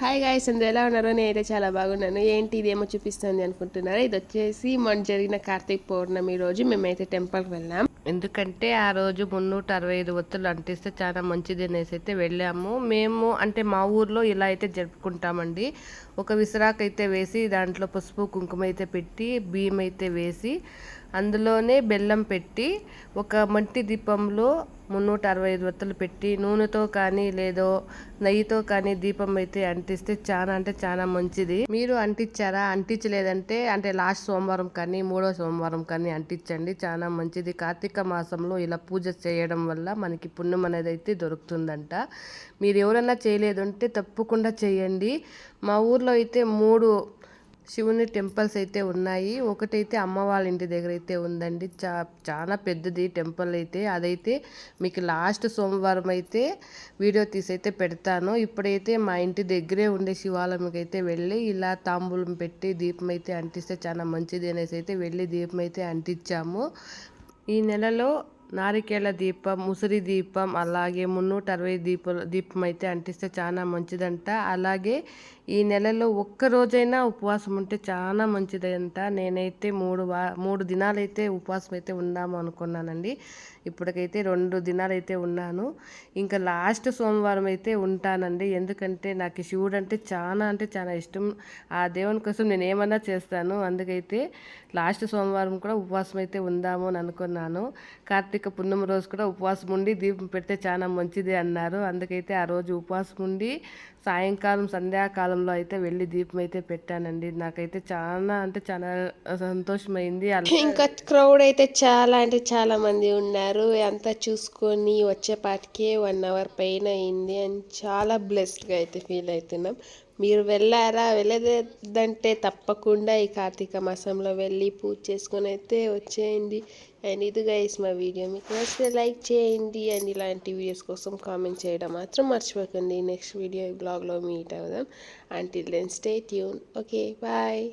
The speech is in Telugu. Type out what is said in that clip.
హాయ్ గాయ్స్, అందరూ ఎలా ఉన్నారో? నేనైతే చాలా బాగున్నాను. ఏంటి ఇదేమో చూపిస్తుంది అనుకుంటున్నారా? ఇది వచ్చేసి మొన్న జరిగిన కార్తీక పౌర్ణమి రోజు మేమైతే టెంపుల్కి వెళ్ళాం. ఎందుకంటే ఆ రోజు 365 ఒత్తులు అంటిస్తే చాలా మంచిది అనేసి అయితే వెళ్ళాము. మేము అంటే మా ఊర్లో ఇలా అయితే జరుపుకుంటామండి. ఒక విసరాకైతే వేసి దాంట్లో పసుపు కుంకుమ అయితే పెట్టి బియ్యం అయితే వేసి అందులోనే బెల్లం పెట్టి ఒక మట్టి దీపంలో 365 ఒత్తులు పెట్టి నూనెతో కానీ లేదో నెయ్యితో కానీ దీపం అయితే అంటిస్తే చాలా అంటే చాలా మంచిది. మీరు అంటించారా? అంటించలేదంటే అంటే లాస్ట్ సోమవారం కానీ మూడో సోమవారం కానీ అంటించండి, చాలా మంచిది. కార్తీక మాసంలో ఇలా పూజ చేయడం వల్ల మనకి పుణ్యం అనేది అయితే దొరుకుతుందంట. మీరు ఎవరన్నా చేయలేదంటే తప్పకుండా చేయండి. మా ఊర్లో అయితే 3 శివుని టెంపుల్స్ అయితే ఉన్నాయి. ఒకటైతే అమ్మ వాళ్ళ ఇంటి దగ్గర అయితే ఉందండి. చాలా పెద్దది టెంపుల్ అయితే. అదైతే మీకు లాస్ట్ సోమవారం అయితే వీడియో తీసి అయితే పెడతాను. ఇప్పుడైతే మా ఇంటి దగ్గరే ఉండే శివాలయంకి అయితే వెళ్ళి ఇలా తాంబూలం పెట్టి దీపం అయితే అంటిస్తే చాలా మంచిది అనేసి అయితే వెళ్ళి దీపం అయితే అంటించాము. ఈ నెలలో నారికేళ దీపం, ముసిరి దీపం, అలాగే 360 దీపం అయితే అంటిస్తే చాలా మంచిదంట. అలాగే ఈ నెలలో ఒక్కరోజైనా ఉపవాసం ఉంటే చాలా మంచిదంట. నేనైతే 3 దినాలైతే ఉపవాసం అయితే ఉందాము అనుకున్నానండి. ఇప్పటికైతే 2 దినాలు అయితే ఉన్నాను. ఇంకా లాస్ట్ సోమవారం అయితే ఉంటానండి. ఎందుకంటే నాకు శివుడు అంటే చాలా ఇష్టం. ఆ దేవుని కోసం నేను ఏమన్నా చేస్తాను. అందుకైతే లాస్ట్ సోమవారం కూడా ఉపవాసం అయితే ఉందాము అని అనుకున్నాను. కార్తీక పున్నమి రోజు కూడా ఉపవాసం ఉండి దీపం పెడితే చాలా మంచిది అన్నారు. అందుకైతే ఆ రోజు ఉపవాసం ఉండి సాయంకాలం సంధ్యాకాలంలో అయితే వెళ్ళి దీపం అయితే పెట్టానండి. నాకైతే చాలా అంటే చాలా సంతోషమైంది. ఇంకా క్రౌడ్ అయితే చాలా అంటే చాలా మంది ఉన్నారు. అంతా చూసుకొని వచ్చేపాటికే 1 అవర్ పైన అయింది. అండ్ చాలా బ్లెస్డ్గా అయితే ఫీల్ అవుతున్నాం. మీరు వెళ్ళారా? వెళ్ళలేదంటే తప్పకుండా ఈ కార్తీక మాసంలో వెళ్ళి పూజ చేసుకొని అయితే వచ్చేయండి. అండ్ ఇది గైస్ మా వీడియో మీకు నచ్చితే లైక్ చేయండి. అండ్ ఇలాంటి వీడియోస్ కోసం కామెంట్ చేయడం మాత్రం మర్చిపోకండి. నెక్స్ట్ వీడియో బ్లాగ్లో మీట్ అవుదాం. Until then stay tune. Okay, bye.